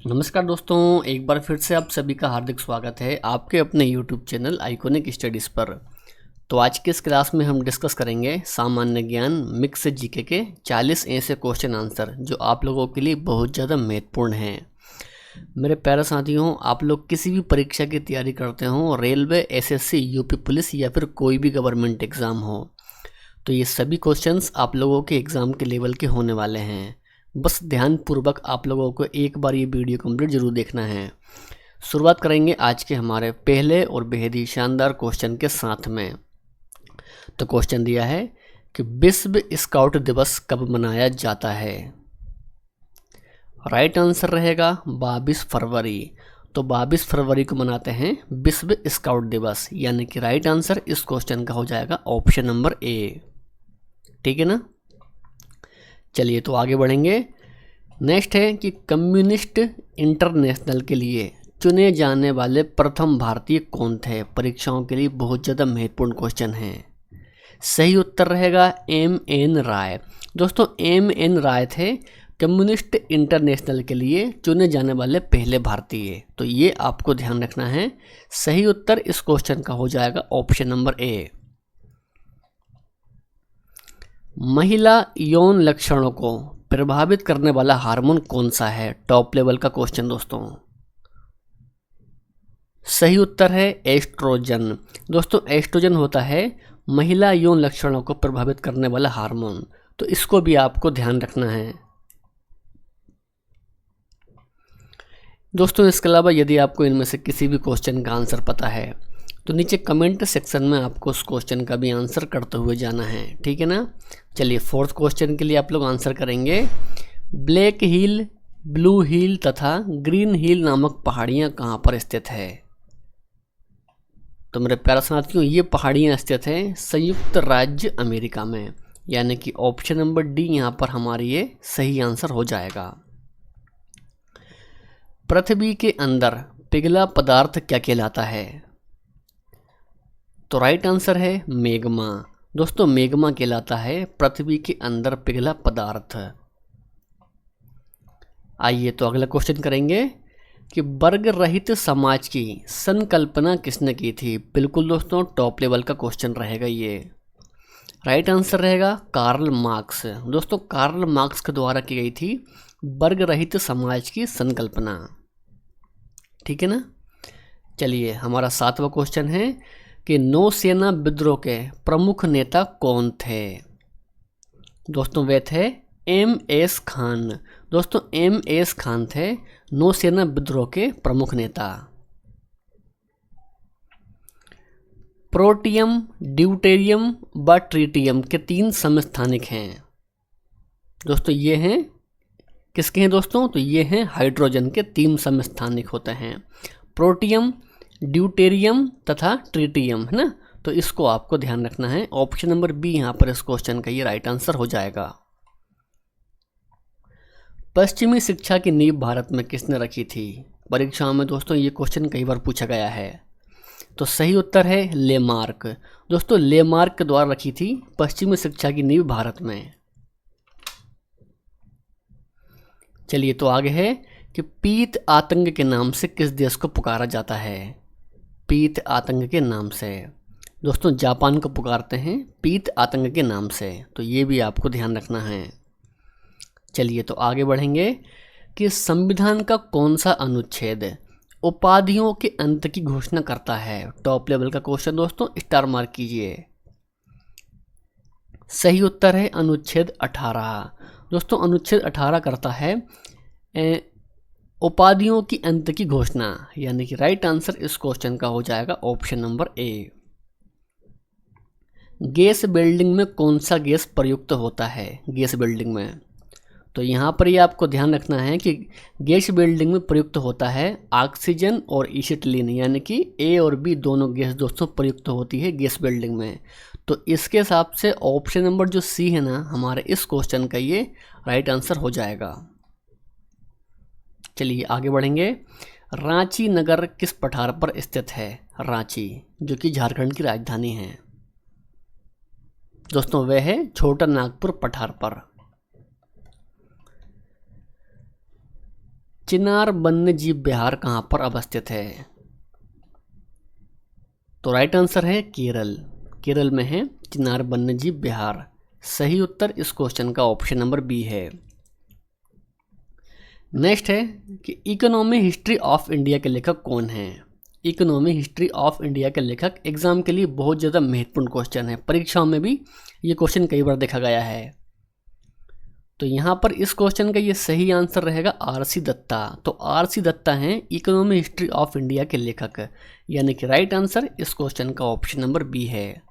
नमस्कार दोस्तों, एक बार फिर से आप सभी का हार्दिक स्वागत है आपके अपने YouTube चैनल आइकॉनिक स्टडीज़ पर। तो आज के इस क्लास में हम डिस्कस करेंगे सामान्य ज्ञान मिक्स जीके के 40 ऐसे क्वेश्चन आंसर जो आप लोगों के लिए बहुत ज़्यादा महत्वपूर्ण हैं। मेरे प्यारे साथियों, आप लोग किसी भी परीक्षा की तैयारी करते हो, रेलवे, एसएससी, यूपी पुलिस या फिर कोई भी गवर्नमेंट एग्ज़ाम हो, तो ये सभी क्वेश्चंस आप लोगों के एग्ज़ाम के लेवल के होने वाले हैं। बस ध्यानपूर्वक आप लोगों को एक बार ये वीडियो कंप्लीट जरूर देखना है। शुरुआत करेंगे आज के हमारे पहले और बेहद ही शानदार क्वेश्चन के साथ में। तो क्वेश्चन दिया है कि विश्व स्काउट दिवस कब मनाया जाता है। राइट आंसर रहेगा 22 फरवरी। तो 22 फरवरी को मनाते हैं विश्व स्काउट दिवस, यानी कि राइट आंसर इस क्वेश्चन का हो जाएगा ऑप्शन नंबर ए। ठीक है ना। चलिए तो आगे बढ़ेंगे। नेक्स्ट है कि कम्युनिस्ट इंटरनेशनल के लिए चुने जाने वाले प्रथम भारतीय कौन थे। परीक्षाओं के लिए बहुत ज़्यादा महत्वपूर्ण क्वेश्चन है। सही उत्तर रहेगा M.N. राय। दोस्तों M.N. राय थे कम्युनिस्ट इंटरनेशनल के लिए चुने जाने वाले पहले भारतीय। तो ये आपको ध्यान रखना है। सही उत्तर इस क्वेश्चन का हो जाएगा ऑप्शन नंबर ए। महिला यौन लक्षणों को प्रभावित करने वाला हार्मोन कौन सा है। टॉप लेवल का क्वेश्चन दोस्तों। सही उत्तर है एस्ट्रोजन। दोस्तों एस्ट्रोजन होता है महिला यौन लक्षणों को प्रभावित करने वाला हार्मोन, तो इसको भी आपको ध्यान रखना है दोस्तों। इसके अलावा यदि आपको इनमें से किसी भी क्वेश्चन का आंसर पता है तो नीचे कमेंट सेक्शन में आपको उस क्वेश्चन का भी आंसर करते हुए जाना है। ठीक है ना। चलिए फोर्थ क्वेश्चन के लिए आप लोग आंसर करेंगे। ब्लैक हिल, ब्लू हिल तथा ग्रीन हिल नामक पहाड़ियाँ कहाँ पर स्थित है। तो मेरे प्यारे साथियों, ये पहाड़ियाँ स्थित हैं संयुक्त राज्य अमेरिका में, यानी कि ऑप्शन नंबर डी यहाँ पर हमारी ये सही आंसर हो जाएगा। पृथ्वी के अंदर पिघला पदार्थ क्या कहलाता है। तो राइट आंसर है मैग्मा। दोस्तों मैग्मा कहलाता है पृथ्वी के अंदर पिघला पदार्थ। आइए तो अगला क्वेश्चन करेंगे कि वर्ग रहित समाज की संकल्पना किसने की थी। बिल्कुल दोस्तों टॉप लेवल का क्वेश्चन रहेगा ये। राइट आंसर रहेगा कार्ल मार्क्स। दोस्तों कार्ल मार्क्स के द्वारा की गई थी वर्ग रहित समाज की संकल्पना। ठीक है ना। चलिए हमारा 7वां क्वेश्चन है कि नौसेना विद्रोह के प्रमुख नेता कौन थे। दोस्तों वे थे M.S. खान। दोस्तों M.S. खान थे नौसेना विद्रोह के प्रमुख नेता। प्रोटियम, ड्यूटेरियम व ट्रिटियम के 3 समस्थानिक हैं। दोस्तों ये हैं किसके हैं दोस्तों। तो ये हैं हाइड्रोजन के 3 समस्थानिक होते हैं, प्रोटियम, ड्यूटेरियम तथा ट्रिटियम, है ना। तो इसको आपको ध्यान रखना है। ऑप्शन नंबर बी यहाँ पर इस क्वेश्चन का ये राइट आंसर हो जाएगा। पश्चिमी शिक्षा की नींव भारत में किसने रखी थी। परीक्षाओं में दोस्तों ये क्वेश्चन कई बार पूछा गया है। तो सही उत्तर है लेमार्क। दोस्तों लेमार्क के द्वारा रखी थी पश्चिमी शिक्षा की नींव भारत में। चलिए तो आगे है कि पीत आतंक के नाम से किस देश को पुकारा जाता है। पीत आतंक के नाम से दोस्तों जापान को पुकारते हैं पीत आतंक के नाम से। तो ये भी आपको ध्यान रखना है। चलिए तो आगे बढ़ेंगे कि संविधान का कौन सा अनुच्छेद उपाधियों के अंत की घोषणा करता है। टॉप लेवल का क्वेश्चन दोस्तों, स्टार मार्क कीजिए। सही उत्तर है अनुच्छेद 18। दोस्तों अनुच्छेद 18 करता है उपाधियों की अंत की घोषणा, यानी कि राइट आंसर इस क्वेश्चन का हो जाएगा option number A. Gas building में कौन सा गैस प्रयुक्त होता है। गैस बिल्डिंग में तो यहाँ पर ये आपको ध्यान रखना है कि गैस बिल्डिंग में प्रयुक्त होता है ऑक्सीजन और एसिटिलीन, यानी कि ए और बी दोनों गैस दोस्तों प्रयुक्त होती है गैस बिल्डिंग में। तो इसके हिसाब से ऑप्शन नंबर जो सी है ना हमारे इस क्वेश्चन का ये राइट आंसर हो जाएगा। चलिए आगे बढ़ेंगे। रांची नगर किस पठार पर स्थित है। रांची जो कि झारखंड की राजधानी है दोस्तों, वह है छोटा नागपुर पठार पर। चिनार वन्यजीव विहार कहाँ पर अवस्थित है? तो राइट आंसर है केरल। केरल में है चिनार वन्यजीव विहार। सही उत्तर इस क्वेश्चन का ऑप्शन नंबर बी है। नेक्स्ट है कि इकोनॉमी हिस्ट्री ऑफ इंडिया के लेखक कौन हैं? इकोनॉमी हिस्ट्री ऑफ इंडिया के लेखक एग्जाम के लिए बहुत ज़्यादा महत्वपूर्ण क्वेश्चन है, परीक्षाओं में भी ये क्वेश्चन कई बार देखा गया है। तो यहाँ पर इस क्वेश्चन का ये सही आंसर रहेगा आर.सी. दत्ता। तो आर.सी. दत्ता हैं इकोनॉमी हिस्ट्री ऑफ इंडिया के लेखक, यानी कि राइट आंसर इस क्वेश्चन का ऑप्शन नंबर बी है।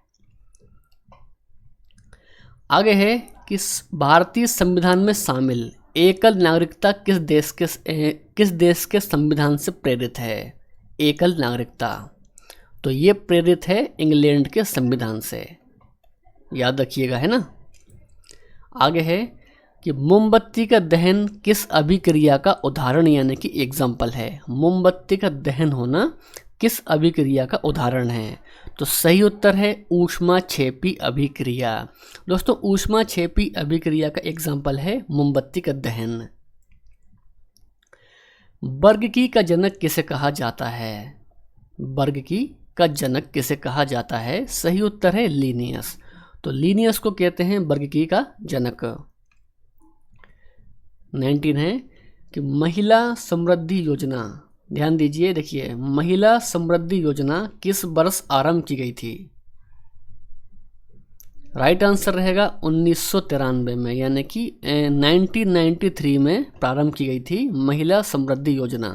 आगे है कि भारतीय संविधान में शामिल एकल नागरिकता किस देश के संविधान से प्रेरित है? एकल नागरिकता, तो ये प्रेरित है इंग्लैंड के संविधान से, याद रखिएगा, है ना। आगे है कि मोमबत्ती का दहन किस अभिक्रिया का उदाहरण यानी कि एग्जाम्पल है? मोमबत्ती का दहन होना किस अभिक्रिया का उदाहरण है? तो सही उत्तर है ऊष्माक्षेपी अभिक्रिया। दोस्तों ऊष्माक्षेपी अभिक्रिया का एग्जाम्पल है मोमबत्ती का दहन। वर्गकी का जनक किसे कहा जाता है? वर्गकी का जनक किसे कहा जाता है? सही उत्तर है लीनियस। तो लीनियस को कहते हैं वर्गकी का जनक। 19 है कि महिला समृद्धि योजना, ध्यान दीजिए, देखिए महिला समृद्धि योजना किस वर्ष आरंभ की गई थी? राइट आंसर रहेगा 1993 में, यानी कि 1993 में प्रारंभ की गई थी महिला समृद्धि योजना।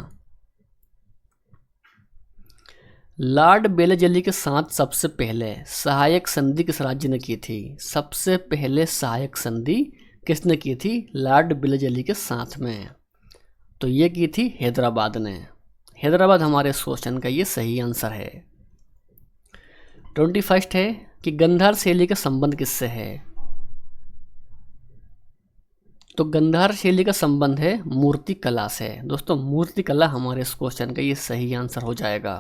लॉर्ड बेलेजली के साथ सबसे पहले सहायक संधि किस राज्य ने की थी? सबसे पहले सहायक संधि किसने की थी? लॉर्ड बेलेजली के साथ में। तो ये की थी हैदराबाद ने। हैदराबाद हमारे इस क्वेश्चन का ये सही आंसर है। 21 है कि गंधार शैली का संबंध किससे है? तो गंधार शैली का संबंध है मूर्ति कला से। दोस्तों मूर्ति कला हमारे इस क्वेश्चन का ये सही आंसर हो जाएगा।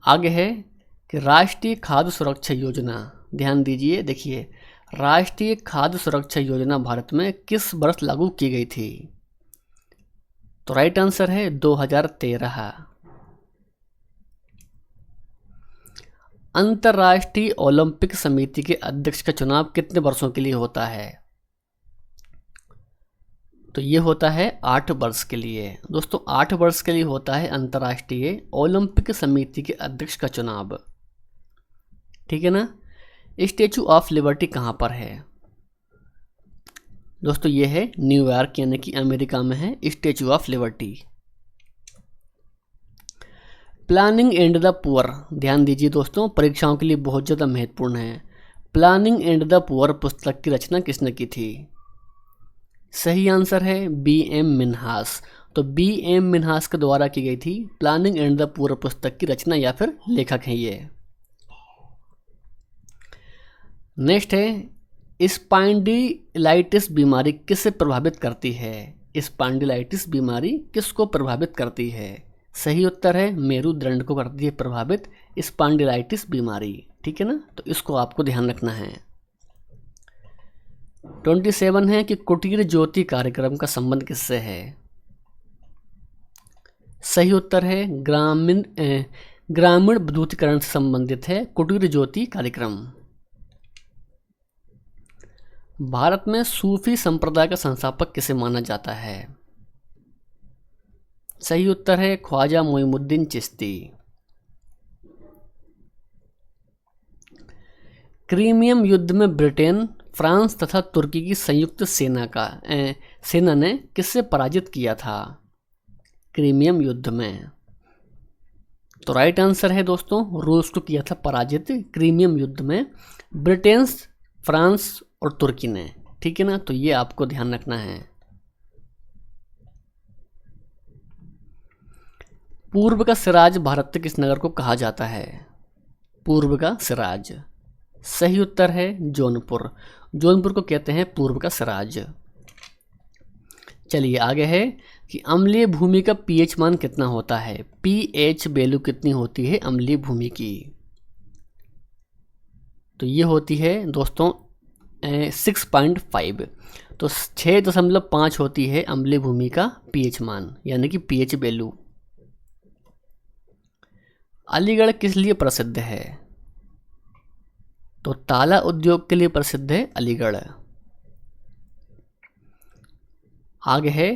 आगे है कि राष्ट्रीय खाद्य सुरक्षा योजना, ध्यान दीजिए, देखिए राष्ट्रीय खाद्य सुरक्षा योजना भारत में किस वर्ष लागू की गई थी? तो राइट आंसर है 2013। अंतर्राष्ट्रीय ओलंपिक समिति के अध्यक्ष का चुनाव कितने वर्षों के लिए होता है? तो ये होता है 8 वर्ष के लिए। दोस्तों 8 वर्ष के लिए होता है अंतर्राष्ट्रीय ओलंपिक समिति के अध्यक्ष का चुनाव, ठीक है ना। स्टैचू ऑफ लिबर्टी कहाँ पर है? दोस्तों ये है न्यूयॉर्क यानी कि अमेरिका में है statue of liberty. Planning and the poor, ध्यान दीजिए दोस्तों, परीक्षाओं के लिए बहुत ज़्यादा महत्वपूर्ण है। प्लानिंग एंड द पुअर पुस्तक की रचना किसने की थी? सही आंसर है B.M. मिन्हास। तो B.M. मिन्हास के द्वारा की गई थी प्लानिंग एंड द पुअर पुस्तक की रचना, या फिर लेखक हैं ये। नेक्स्ट है स्पॉन्डिलाइटिस बीमारी किससे प्रभावित करती है? स्पॉन्डिलाइटिस बीमारी किसको प्रभावित करती है? सही उत्तर है मेरुदंड को करती है प्रभावित स्पॉन्डिलाइटिस बीमारी, ठीक है ना। तो इसको आपको ध्यान रखना है। 27 है कि कुटीर ज्योति कार्यक्रम का संबंध किससे है? सही उत्तर है ग्रामीण विद्युतीकरण से संबंधित है कुटीर ज्योति कार्यक्रम। भारत में सूफी संप्रदाय का संस्थापक किसे माना जाता है? सही उत्तर है ख्वाजा मोइनुद्दीन चिश्ती। क्रीमियम युद्ध में ब्रिटेन, फ्रांस तथा तुर्की की संयुक्त सेना ने किससे पराजित किया था क्रीमियम युद्ध में? तो राइट आंसर है दोस्तों रूस को किया था पराजित क्रीमियम युद्ध में, ब्रिटेन, फ्रांस और तुर्की ने, ठीक है ना। तो ये आपको ध्यान रखना है। पूर्व का सिराज भारत के किस नगर को कहा जाता है? पूर्व का सिराज, सही उत्तर है जौनपुर। जौनपुर को कहते हैं पूर्व का सिराज। चलिए आगे है कि अम्लीय भूमि का पीएच मान कितना होता है? पीएच वैल्यू कितनी होती है अम्लीय भूमि की? तो ये होती है दोस्तों 6.5। तो 6.5 होती है अम्लीय भूमि का पीएच मान, यानी कि पीएच वैल्यू। अलीगढ़ किस लिए प्रसिद्ध है? तो ताला उद्योग के लिए प्रसिद्ध है अलीगढ़। आगे है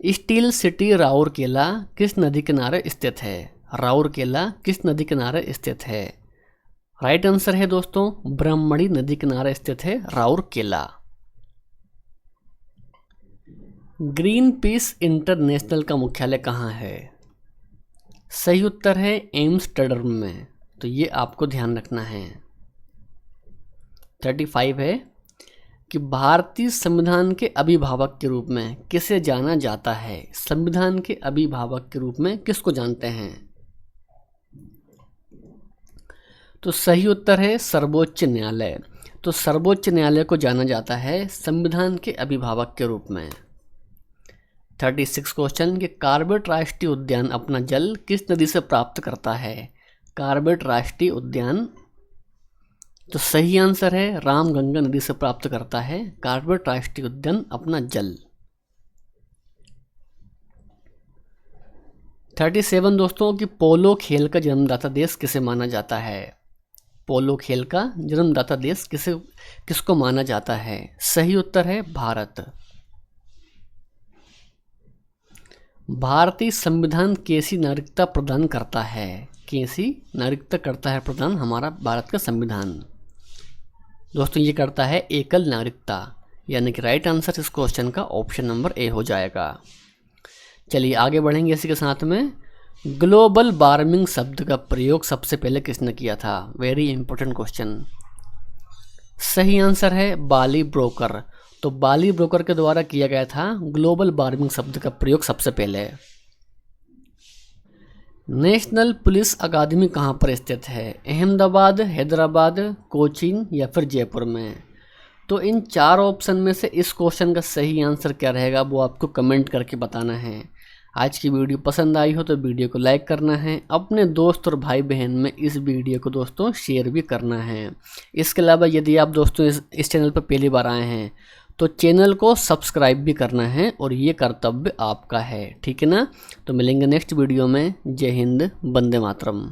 स्टील सिटी राउरकेला किस नदी किनारे स्थित है? राउरकेला किस नदी किनारे स्थित है? राइट आंसर है दोस्तों ब्रह्मणी नदी किनारे स्थित है राउरकेला। ग्रीन पीस इंटरनेशनल का मुख्यालय कहाँ है? सही उत्तर है एम्स्टर्डम में। तो ये आपको ध्यान रखना है। 35 है कि भारतीय संविधान के अभिभावक के रूप में किसे जाना जाता है? संविधान के अभिभावक के रूप में किसको जानते हैं? तो सही उत्तर है सर्वोच्च न्यायालय। तो सर्वोच्च न्यायालय को जाना जाता है संविधान के अभिभावक के रूप में। 36 क्वेश्चन कि कार्बेट राष्ट्रीय उद्यान अपना जल किस नदी से प्राप्त करता है? कार्बेट राष्ट्रीय उद्यान, तो सही आंसर है रामगंगा नदी से प्राप्त करता है कार्बेट राष्ट्रीय उद्यान अपना जल। 37 दोस्तों कि पोलो खेल का जन्मदाता देश किसे माना जाता है? पोलो खेल का जन्मदाता देश किसको माना जाता है? सही उत्तर है भारत। भारतीय संविधान कैसी नागरिकता प्रदान करता है? कैसी नागरिकता करता है प्रदान हमारा भारत का संविधान? दोस्तों ये करता है एकल नागरिकता, यानी कि राइट आंसर इस क्वेश्चन का ऑप्शन नंबर ए हो जाएगा। चलिए आगे बढ़ेंगे इसी के साथ में। ग्लोबल वार्मिंग शब्द का प्रयोग सबसे पहले किसने किया था? Very important question. सही आंसर है बाली ब्रोकर। तो बाली ब्रोकर के द्वारा किया गया था ग्लोबल वार्मिंग शब्द का प्रयोग सबसे पहले। नेशनल पुलिस अकादमी कहाँ पर स्थित है? अहमदाबाद, हैदराबाद, कोचीन या फिर जयपुर में? तो इन 4 ऑप्शन में से इस क्वेश्चन का सही आंसर क्या रहेगा वो आपको कमेंट करके बताना है। आज की वीडियो पसंद आई हो तो वीडियो को लाइक करना है, अपने दोस्त और भाई बहन में इस वीडियो को दोस्तों शेयर भी करना है। इसके अलावा यदि आप दोस्तों इस चैनल पर पहली बार आए हैं तो चैनल को सब्सक्राइब भी करना है और ये कर्तव्य आपका है, ठीक है ना। तो मिलेंगे नेक्स्ट वीडियो में। जय हिंद, वंदे मातरम।